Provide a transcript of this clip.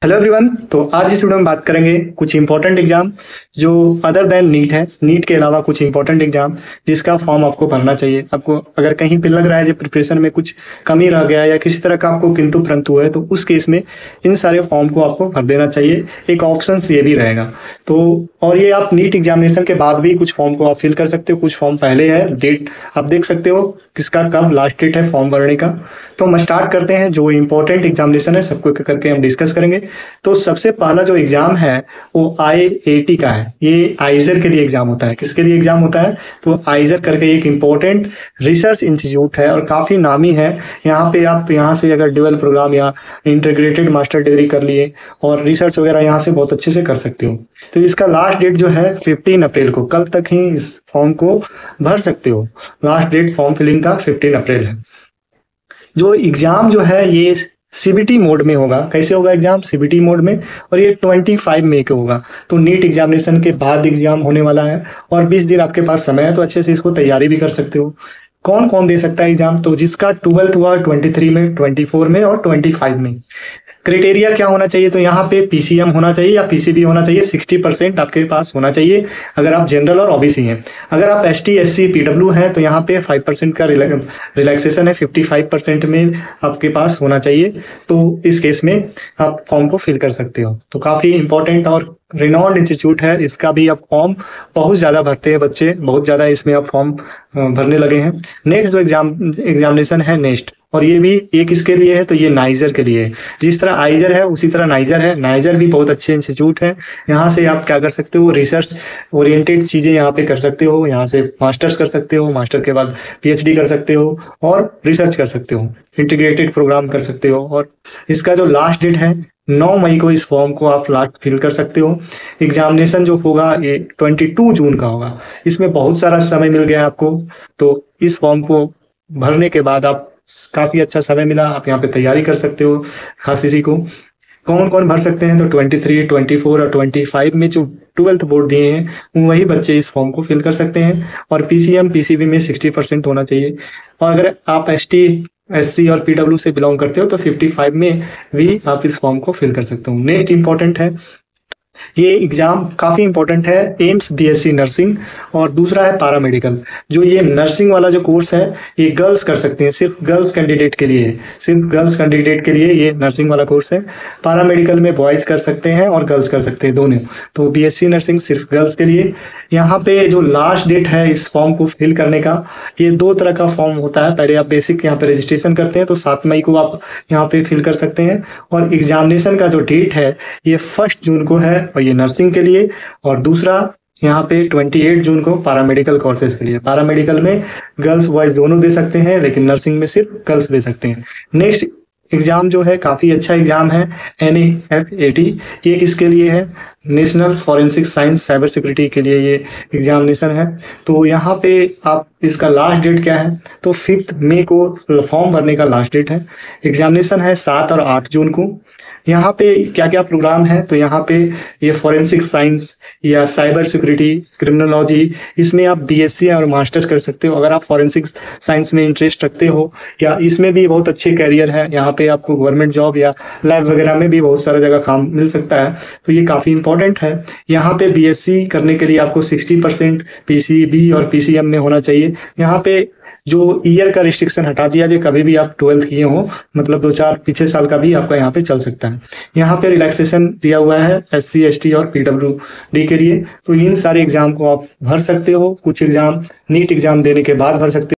Hello everyone. तो आज इस वीडियो में बात करेंगे कुछ इंपॉर्टेंट एग्जाम जो अदर देन नीट है। नीट के अलावा कुछ इंपॉर्टेंट एग्जाम जिसका फॉर्म आपको भरना चाहिए। आपको अगर कहीं पे लग रहा है जो प्रिपरेशन में कुछ कमी रह गया या किसी तरह का आपको किंतु परंतु है, तो उस केस में इन सारे फॉर्म को आपको भर देना चाहिए। एक ऑप्शन ये भी रहेगा। तो और ये आप नीट एग्जामिनेशन के बाद भी कुछ फॉर्म को आप फिल कर सकते हो, कुछ फॉर्म पहले है। डेट आप देख सकते हो किसका कब लास्ट डेट है फॉर्म भरने का। तो हम स्टार्ट करते हैं। जो इंपॉर्टेंट एग्जामिनेशन है सबको करके हम डिस्कस करेंगे। तो सबसे पहला जो एग्जाम है वो IIT का है। ये आइजर के लिए एग्जाम होता है। किसके लिए एग्जाम होता है? तो आइजर करके एक इम्पोर्टेंट रिसर्च इंस्टीट्यूट है और काफी नामी है। यहाँ पे आप यहाँ से अगर ड्यूअल प्रोग्राम या इंटीग्रेटेड मास्टर डिग्री कर लिए और रिसर्च वगैरह यहाँ से बहुत अच्छे से कर सकते हो। तो इसका लास्ट डेट जो है 15 अप्रैल को, कल तक ही इस फॉर्म को भर सकते हो। लास्ट डेट फॉर्म फिलिंग का 15 अप्रैल है। जो एग्जाम जो है ये CBT मोड में होगा। कैसे होगा एग्जाम? CBT मोड में। और ये 25 मई को होगा। तो नीट एग्जामिनेशन के बाद एग्जाम होने वाला है और 20 दिन आपके पास समय है, तो अच्छे से इसको तैयारी भी कर सकते हो। कौन कौन दे सकता है एग्जाम? तो जिसका 12th हुआ 23 में, 24 में और 25 में। क्राइटेरिया क्या होना चाहिए? तो यहाँ पे PCM होना चाहिए या PCB होना चाहिए। 60% आपके पास होना चाहिए अगर आप जनरल और OBC हैं। अगर आप ST SC PW हैं तो यहाँ पे 5% का रिलैक्सेशन है। 55% में आपके पास होना चाहिए। तो इस केस में आप फॉर्म को फिल कर सकते हो। तो काफ़ी इंपॉर्टेंट और रिनॉन्ड इंस्टीट्यूट है। इसका भी आप फॉर्म बहुत ज़्यादा भरते हैं बच्चे, बहुत ज़्यादा इसमें आप फॉर्म भरने लगे हैं। नेक्स्ट जो एग्जामिनेशन है नेक्स्ट, और ये भी एक इसके लिए है, तो ये नाइजर के लिए है। जिस तरह आइजर है उसी तरह नाइजर है। नाइजर भी बहुत अच्छे इंस्टीट्यूट है। यहाँ से आप क्या कर सकते हो? रिसर्च ओरिएंटेड चीज़ें यहाँ पे कर सकते हो। यहाँ से मास्टर्स कर सकते हो, मास्टर के बाद PhD कर सकते हो और रिसर्च कर सकते हो, इंटीग्रेटेड प्रोग्राम कर सकते हो। और इसका जो लास्ट डेट है 9 मई को इस फॉर्म को आप लास्ट फिल कर सकते हो। एग्जामिनेशन जो होगा ये 22 जून का होगा। इसमें बहुत सारा समय मिल गया आपको। तो इस फॉर्म को भरने के बाद आप काफ़ी अच्छा समय मिला, आप यहाँ पे तैयारी कर सकते हो। खास इसी को कौन कौन भर सकते हैं? तो 23, 24 और 25 में जो 12th बोर्ड दिए हैं वही बच्चे इस फॉर्म को फिल कर सकते हैं। और PCM PCB में 60% होना चाहिए। और अगर आप ST SC और PW से बिलोंग करते हो तो 55 में भी आप इस फॉर्म को फिल कर सकते हो। नेक्स्ट इंपॉर्टेंट है, ये एग्जाम काफ़ी इंपॉर्टेंट है। एम्स BSc नर्सिंग और दूसरा है पैरामेडिकल। जो ये नर्सिंग वाला जो कोर्स है ये गर्ल्स कर सकते हैं, सिर्फ गर्ल्स कैंडिडेट के लिए है। सिर्फ गर्ल्स कैंडिडेट के लिए ये नर्सिंग वाला कोर्स है। पैरामेडिकल में बॉयज़ कर सकते हैं और गर्ल्स कर सकते हैं दोनों। तो BSc नर्सिंग सिर्फ गर्ल्स के लिए। यहाँ पे जो लास्ट डेट है इस फॉर्म को फिल करने का, ये 2 तरह का फॉर्म होता है। पहले आप बेसिक यहाँ पे रजिस्ट्रेशन करते हैं तो 7 मई को आप यहाँ पे फिल कर सकते हैं। और एग्जामिनेशन का जो डेट है ये 1 जून को है और ये नर्सिंग के लिए। और दूसरा यहाँ पे 28 जून को पैरामेडिकल कोर्सेज के लिए। पैरामेडिकल में गर्ल्स बॉयज दोनों दे सकते हैं, लेकिन नर्सिंग में सिर्फ गर्ल्स दे सकते हैं। नेक्स्ट एग्जाम जो है काफ़ी अच्छा एग्जाम है, NAFAT। ये किसके लिए है? National forensic science cyber security के लिए ये एग्जामिनेशन है। तो यहाँ पे आप इसका लास्ट डेट क्या है? तो 5 मई को फॉर्म भरने का लास्ट डेट है। एग्जामिनेशन है 7 और 8 जून को। यहाँ पे क्या क्या प्रोग्राम है? तो यहाँ पे ये फॉरेंसिक साइंस या साइबर सिक्योरिटी, क्रिमिनोलॉजी, इसमें आप BSc और मास्टर्स कर सकते हो। अगर आप फॉरेंसिक साइंस में इंटरेस्ट रखते हो या इसमें भी बहुत अच्छे कैरियर है। यहाँ पे आपको गवर्नमेंट जॉब या लैब वगैरह में भी बहुत सारा जगह काम मिल सकता है। तो ये काफ़ी इंपॉर्टेंट है। यहाँ पे BSc करने के लिए आपको 60% PCB और PCM में होना चाहिए। यहाँ पे जो ईयर का रिस्ट्रिक्शन हटा दिया जाए, कभी भी आप 12th किए हो, मतलब 2-4 पिछले साल का भी आपका यहाँ पे चल सकता है। यहाँ पे रिलैक्सेशन दिया हुआ है SC ST और PWD के लिए। तो इन सारे एग्जाम को आप भर सकते हो। कुछ एग्जाम नीट एग्जाम देने के बाद भर सकते हो।